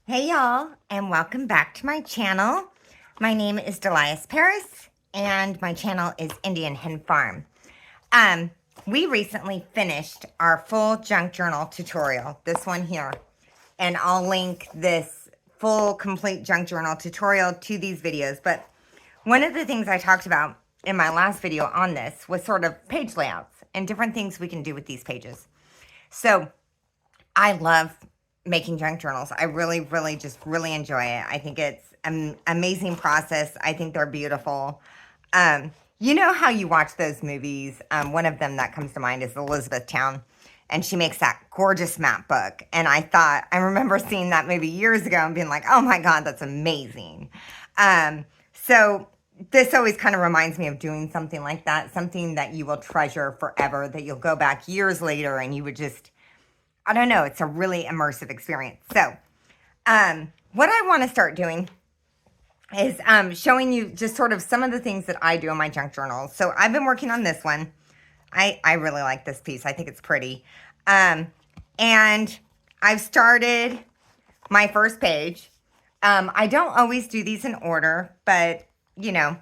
Hey y'all, and welcome back to my channel. My name is Delias Paris, and my channel is Indian Hen Farm. We recently finished our full junk journal tutorial, this one here, and I'll link this full complete junk journal tutorial to these videos. But one of the things I talked about in my last video on this was sort of page layouts and different things we can do with these pages. So I love making junk journals. I really just really enjoy it. I think it's an amazing process. I think they're beautiful. You know how you watch those movies? One of them that comes to mind is Elizabethtown, and she makes that gorgeous map book. And I remember seeing that movie years ago and being like, oh my God, that's amazing. So this always kind of reminds me of doing something like that, something that you will treasure forever, that you'll go back years later and you would just, I don't know, it's a really immersive experience. So, what I want to start doing is showing you just sort of some of the things that I do in my junk journals. So, I've been working on this one. I really like this piece. I think it's pretty. And I've started my first page. I don't always do these in order, but, you know,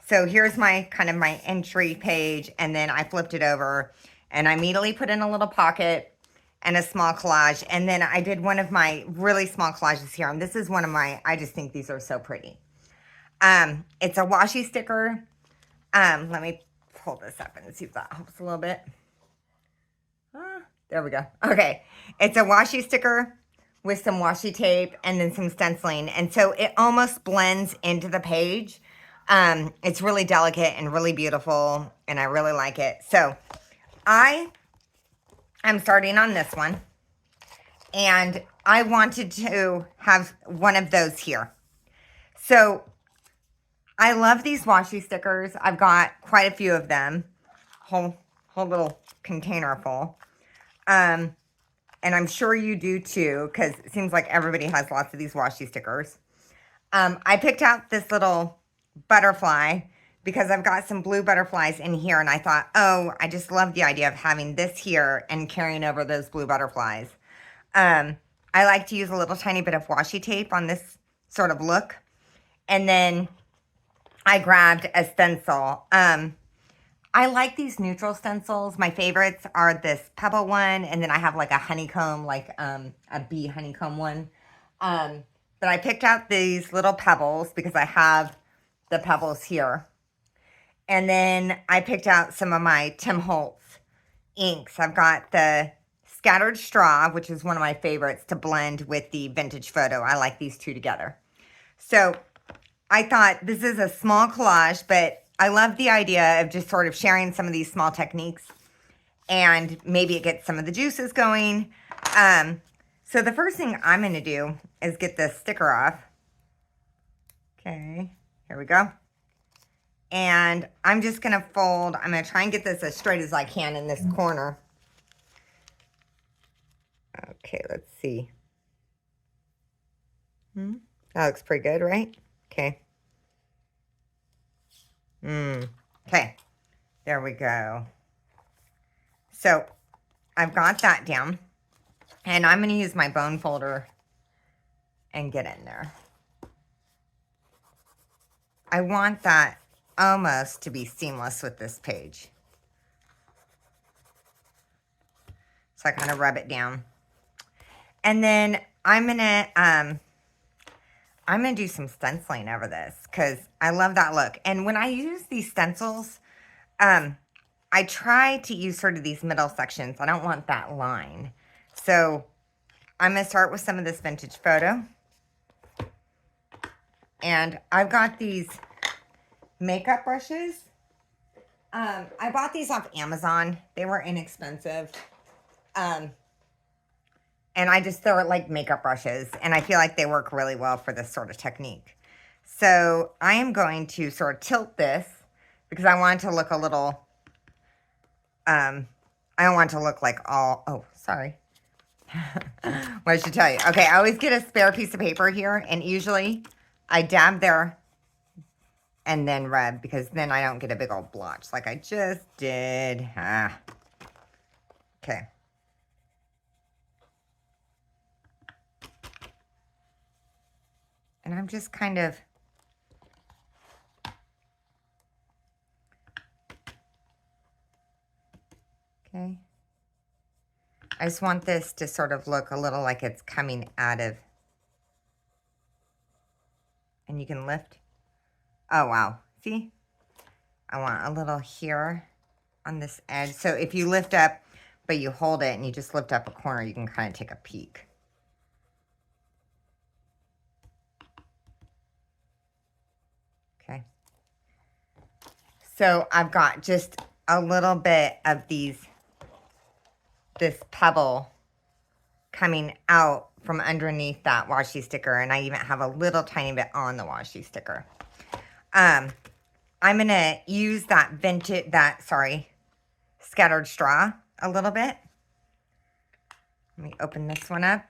so here's my kind of my entry page, and then I flipped it over, and I immediately put in a little pocket and a small collage. And then I did one of my really small collages here. And this is one of my, I just think these are so pretty. It's a washi sticker. Let me pull this up and see if that helps a little bit. There we go. Okay. It's a washi sticker with some washi tape and then some stenciling. And so it almost blends into the page. It's really delicate and really beautiful, and I really like it. So I'm starting on this one, and I wanted to have one of those here. So I love these washi stickers. I've got quite a few of them, whole little container full. And I'm sure you do too, because it seems like everybody has lots of these washi stickers. I picked out this little butterfly because I've got some blue butterflies in here, and I thought, oh, I just love the idea of having this here and carrying over those blue butterflies. I like to use a little tiny bit of washi tape on this sort of look. And then I grabbed a stencil. I like these neutral stencils. My favorites are this pebble one, and then I have like a honeycomb, like a bee honeycomb one. But I picked out these little pebbles because I have the pebbles here. And then I picked out some of my Tim Holtz inks. I've got the Scattered Straw, which is one of my favorites to blend with the Vintage Photo. I like these two together. So I thought this is a small collage, but I love the idea of just sort of sharing some of these small techniques, and maybe it gets some of the juices going. So the first thing I'm going to do is get this sticker off. Okay, here we go. And I'm just going to fold. I'm going to try and get this as straight as I can in this corner. Okay, let's see. That looks pretty good, right? Okay. Okay, there we go. So I've got that down, and I'm going to use my bone folder and get in there. I want that almost to be seamless with this page. So I kind of rub it down. And then I'm gonna do some stenciling over this because I love that look. And when I use these stencils, I try to use sort of these middle sections. I don't want that line. So I'm gonna start with some of this Vintage Photo. And I've got these makeup brushes. I bought these off Amazon. They were inexpensive. And they're like makeup brushes, and I feel like they work really well for this sort of technique. So I am going to sort of tilt this because I want it to look a little, I don't want it to look like all, oh, sorry. What I should tell you. Okay, I always get a spare piece of paper here, and usually I dab there and then rub, because then I don't get a big old blotch like I just did. Okay. And I'm just kind of okay. I just want this to sort of look a little like it's coming out of, and you can lift. Oh, wow. See? I want a little here on this edge. So if you lift up, but you hold it and you just lift up a corner, you can kind of take a peek. Okay. So I've got just a little bit of this pebble coming out from underneath that washi sticker, and I even have a little tiny bit on the washi sticker. I'm gonna use that scattered straw a little bit. Let me open this one up.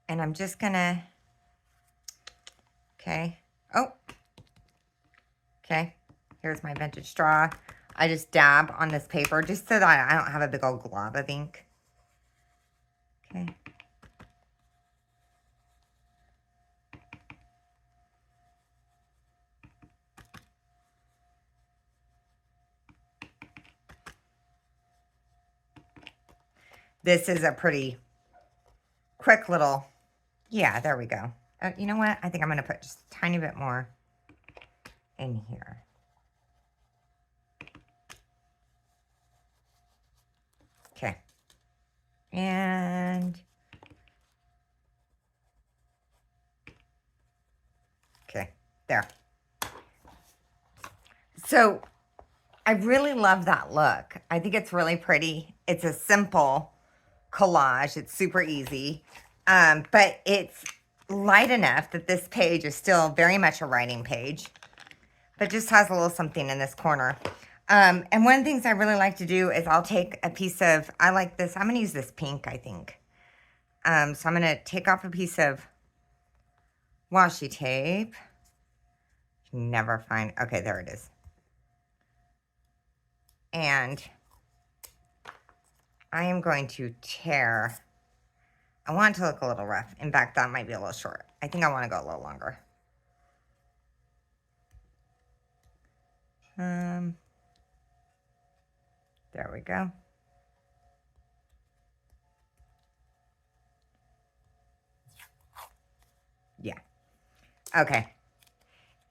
And I'm just gonna, okay. Oh, okay. Here's my vintage straw. I just dab on this paper just so that I don't have a big old glob of ink. Okay. This is a pretty quick little, yeah, there we go. You know what? I think I'm going to put just a tiny bit more in here. Okay. And okay, there. So I really love that look. I think it's really pretty. It's a simple collage. It's super easy, but it's light enough that this page is still very much a writing page, but just has a little something in this corner. And one of the things I really like to do is I'll take a piece of, I like this, I'm going to use this pink, I think. So I'm going to take off a piece of washi tape. Never find, okay, there it is. And I am going to tear, I want it to look a little rough. In fact, that might be a little short. I think I want to go a little longer. There we go. Yeah. Okay.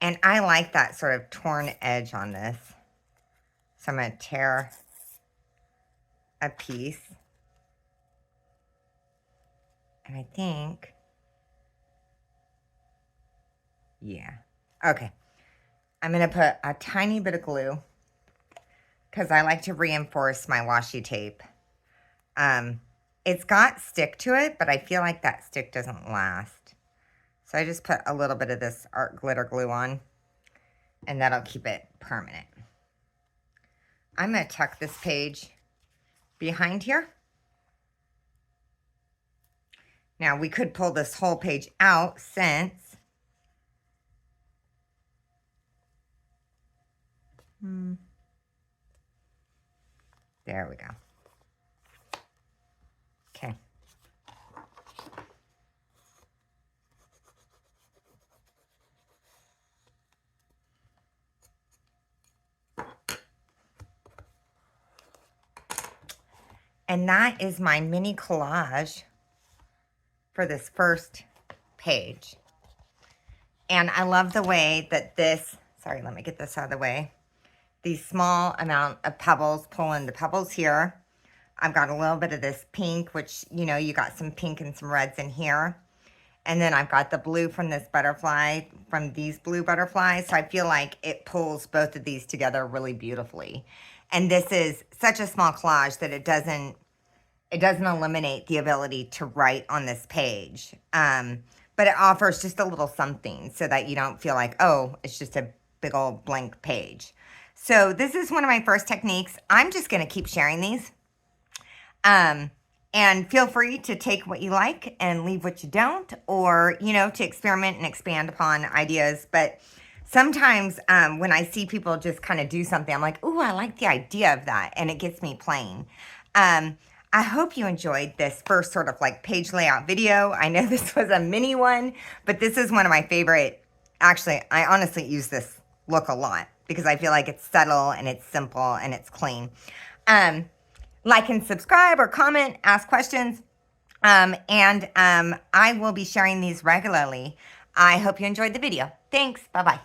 And I like that sort of torn edge on this. So I'm going to tear a piece. And I think, yeah. Okay. I'm going to put a tiny bit of glue because I like to reinforce my washi tape. It's got stick to it, but I feel like that stick doesn't last. So I just put a little bit of this art glitter glue on, and that'll keep it permanent. I'm going to tuck this page behind here. Now, we could pull this whole page out since there we go. Okay. And that is my mini collage for this first page. And I love the way that this, sorry, let me get this out of the way. These small amount of pebbles, pull in the pebbles here. I've got a little bit of this pink, which, you know, you got some pink and some reds in here. And then I've got the blue from this butterfly, from these blue butterflies. So I feel like it pulls both of these together really beautifully. And this is such a small collage that it doesn't eliminate the ability to write on this page. But it offers just a little something so that you don't feel like, oh, it's just a big old blank page. So this is one of my first techniques. I'm just going to keep sharing these. And feel free to take what you like and leave what you don't, or, you know, to experiment and expand upon ideas. But sometimes when I see people just kind of do something, I'm like, ooh, I like the idea of that. And it gets me playing. I I hope you enjoyed this first sort of like page layout video. I know this was a mini one, but this is one of my favorite. Actually, I honestly use this look a lot because I feel like it's subtle and it's simple and it's clean. Like and subscribe or comment, ask questions. I will be sharing these regularly. I hope you enjoyed the video. Thanks. Bye-bye.